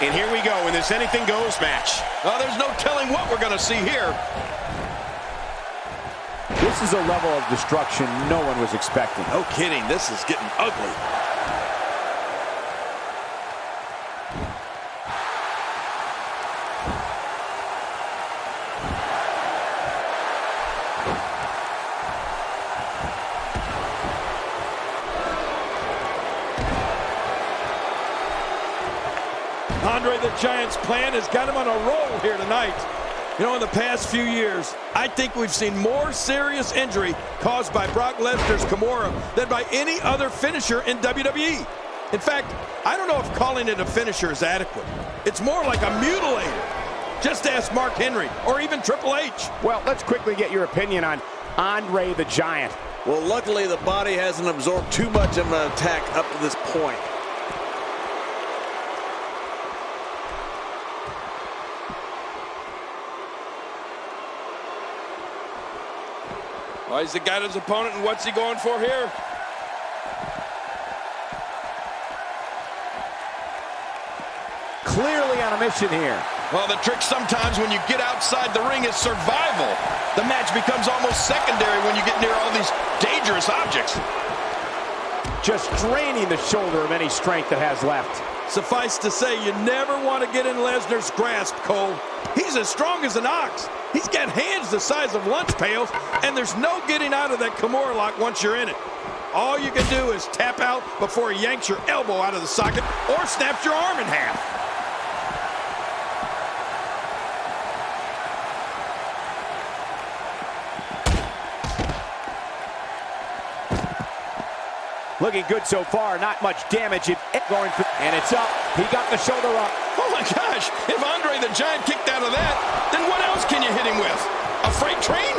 And here we go in this anything goes match. Well, there's no telling what we're going to see here. This is a level of destruction no one was expecting. No kidding, this is getting ugly. Andre the Giant's plan has got him on a roll here tonight. You know, in the past few years, I think we've seen more serious injury caused by Brock Lesnar's Kimura than by any other finisher in WWE. In fact, I don't know if calling it a finisher is adequate. It's more like a mutilator. Just ask Mark Henry or even Triple H. Well, let's quickly get your opinion on Andre the Giant. Well, luckily the body hasn't absorbed too much of an attack up to this point. Well, he's got his opponent, and what's he going for here? Clearly on a mission here. Well, the trick sometimes when you get outside the ring is survival. The match becomes almost secondary when you get near all these dangerous objects. Just draining the shoulder of any strength that has left. Suffice to say, you never want to get in Lesnar's grasp, Cole. He's as strong as an ox. He's got hands the size of lunch pails, and there's no getting out of that Kimura lock once you're in it. All you can do is tap out before he yanks your elbow out of the socket or snaps your arm in half. Looking good so far, not much damage. Going for, and it's up. He got the shoulder up. Oh my gosh, if Andre the Giant kicked out of that, then what else can you hit him with? A freight train?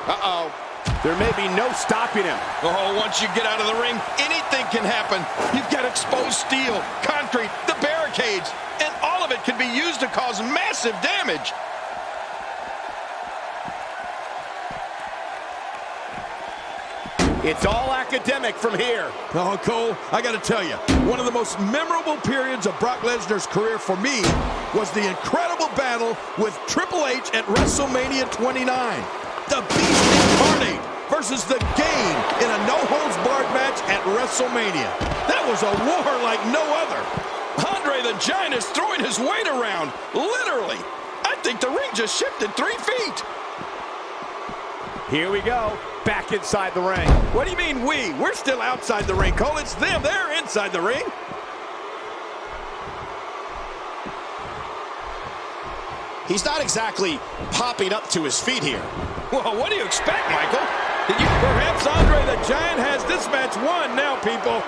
Uh-oh. There may be no stopping him. Oh, once you get out of the ring, anything can happen. You've got exposed steel, concrete, the barricades, and all of it can be used to cause massive damage. It's all academic from here. Oh, Cole, I got to tell you, one of the most memorable periods of Brock Lesnar's career for me was the incredible battle with Triple H at WrestleMania 29. The Beast Incarnate versus the Game in a no-holds-barred match at WrestleMania. That was a war like no other. Andre the Giant is throwing his weight around, literally. I think the ring just shifted 3 feet. Here we go, back inside the ring. What do you mean we? We're still outside the ring, Cole. It's them. They're inside the ring. He's not exactly popping up to his feet here. Well, what do you expect, Michael? Perhaps Andre the Giant has this match won now, people.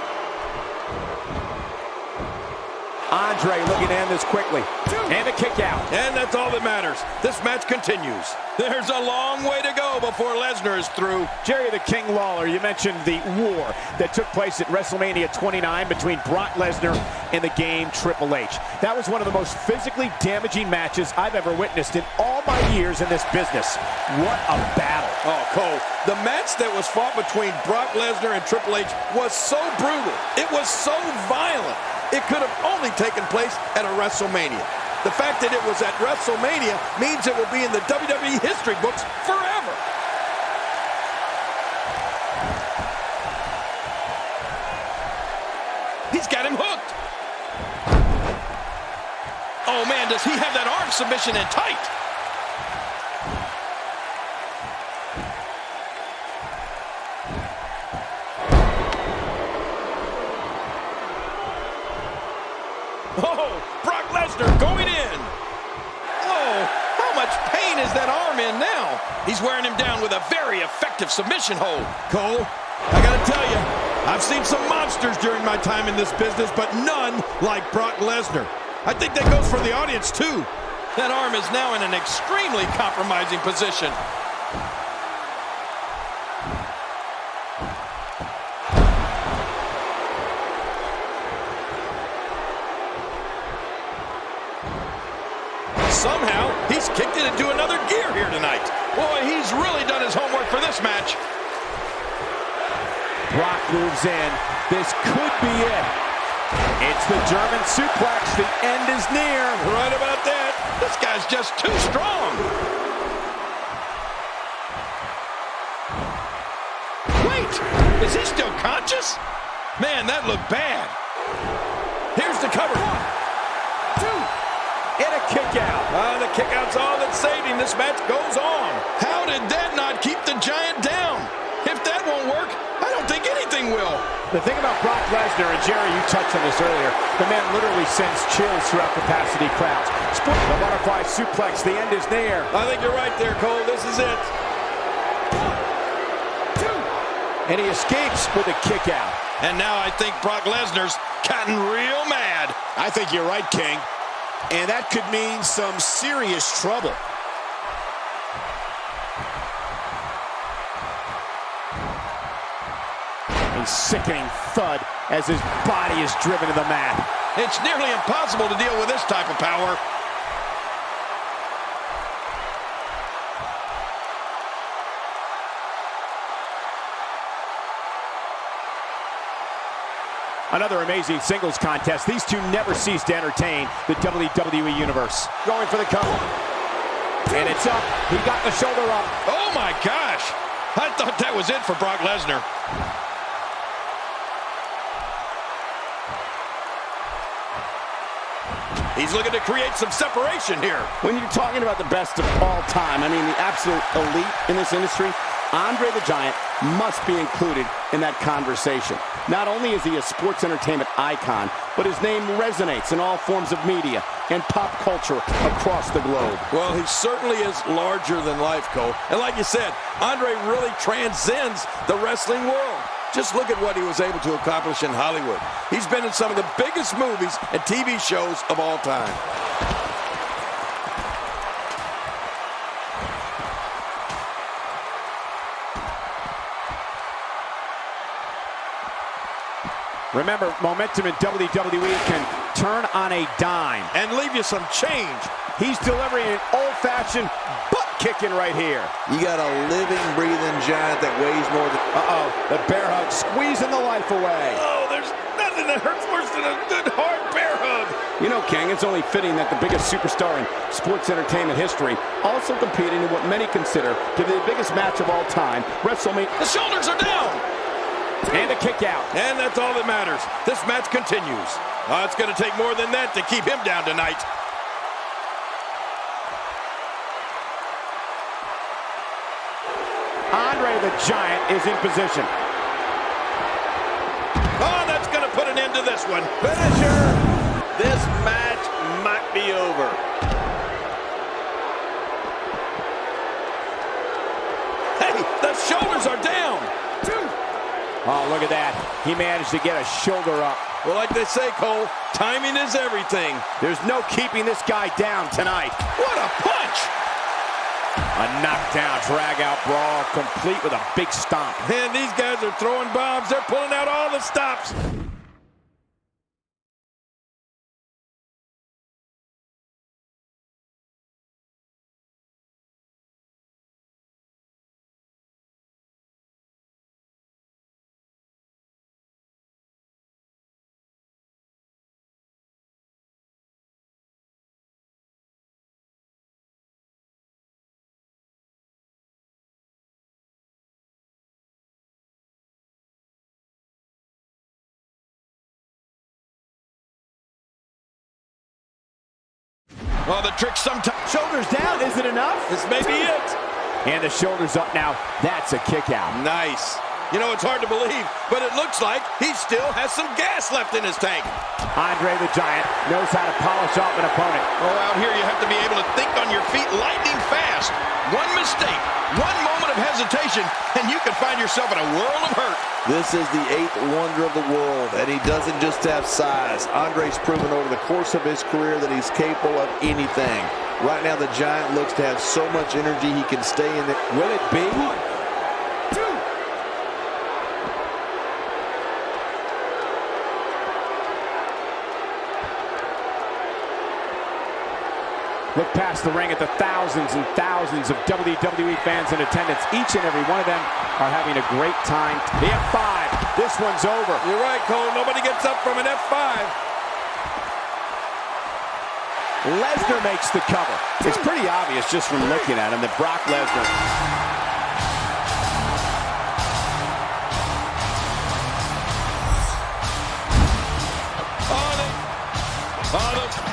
Andre looking to end this quickly. And a kick out. And that's all that matters. This match continues. There's a long way to go before Lesnar is through. Jerry the King Lawler, you mentioned the war that took place at WrestleMania 29 between Brock Lesnar and the Game Triple H. That was one of the most physically damaging matches I've ever witnessed in all my years in this business. What a battle. Oh, Cole, the match that was fought between Brock Lesnar and Triple H was so brutal. It was so violent. It could have only taken place at a WrestleMania. The fact that it was at WrestleMania means it will be in the WWE history books forever. He's got him hooked. Oh, man, does he have that arm submission in tight? Oh, Brock Lesnar going in. Oh, how much pain is that arm in now? He's wearing him down with a very effective submission hold. Cole, I gotta tell you, I've seen some monsters during my time in this business, but none like Brock Lesnar. I think that goes for the audience, too. That arm is now in an extremely compromising position. Somehow, he's kicked it into another gear here tonight. Boy, he's really done his homework for this match. Brock moves in. This could be it. It's the German suplex. The end is near. Right about that. This guy's just too strong. Wait, is he still conscious? Man, that looked bad. Here's the cover. 1, 2, and a kick out. The kick out's all that's saving. This match goes on. How did that not keep the Giant down? If that won't work, I don't think anything will. The thing about Brock Lesnar, and Jerry, you touched on this earlier, the man literally sends chills throughout capacity crowds. Split the butterfly suplex. The end is near. I think you're right there, Cole. This is it. 1, 2, and he escapes with a kick out. And now I think Brock Lesnar's gotten real mad. I think you're right, King. And that could mean some serious trouble. A sickening thud as his body is driven to the mat. It's nearly impossible to deal with this type of power. Another amazing singles contest. These two never cease to entertain the WWE Universe. Going for the cover. And it's up. He got the shoulder up. Oh my gosh. I thought that was it for Brock Lesnar. He's looking to create some separation here. When you're talking about the best of all time, I mean the absolute elite in this industry, Andre the Giant must be included in that conversation. Not only is he a sports entertainment icon, but his name resonates in all forms of media and pop culture across the globe. Well, he certainly is larger than life, Cole. And like you said, Andre really transcends the wrestling world. Just look at what he was able to accomplish in Hollywood. He's been in some of the biggest movies and TV shows of all time. Remember, momentum in WWE can turn on a dime. And leave you some change. He's delivering an old-fashioned butt-kicking right here. You got a living, breathing giant that weighs more than... Uh-oh, the bear hug squeezing the life away. Oh, there's nothing that hurts worse than a good, hard bear hug. You know, King, it's only fitting that the biggest superstar in sports entertainment history also competed in what many consider to be the biggest match of all time, WrestleMania. The shoulders are down. And a kick out. And that's all that matters. This match continues. It's going to take more than that to keep him down tonight. Andre the Giant is in position. Oh, that's going to put an end to this one. finisher. This match might be over. Hey, the shoulders are down. Oh, look at that. He managed to get a shoulder up. Well, like they say, Cole, timing is everything. There's no keeping this guy down tonight. What a punch. A knockdown, drag-out brawl, complete with a big stomp. Man, these guys are throwing bombs. They're pulling out all the stops. Well, the trick sometimes... Shoulders down, is it enough? This may be it. And the shoulders up now. That's a kick out. Nice. You know, it's hard to believe, but it looks like he still has some gas left in his tank. Andre the Giant knows how to polish off an opponent. Oh, out here you have to be able to think on your feet lightning fast. One mistake, one moment of hesitation, and you can find yourself in a world of hurt. This is the 8th wonder of the world, and he doesn't just have size. Andre's proven over the course of his career that he's capable of anything. Right now, the Giant looks to have so much energy he can stay in it. Will it be? 1, 2. Look past the ring at the thousands and thousands of WWE fans in attendance. Each and every one of them are having a great time. The F5. This one's over. You're right, Cole. Nobody gets up from an F5. Lesnar makes the cover. It's pretty obvious just from looking at him that Brock Lesnar On it.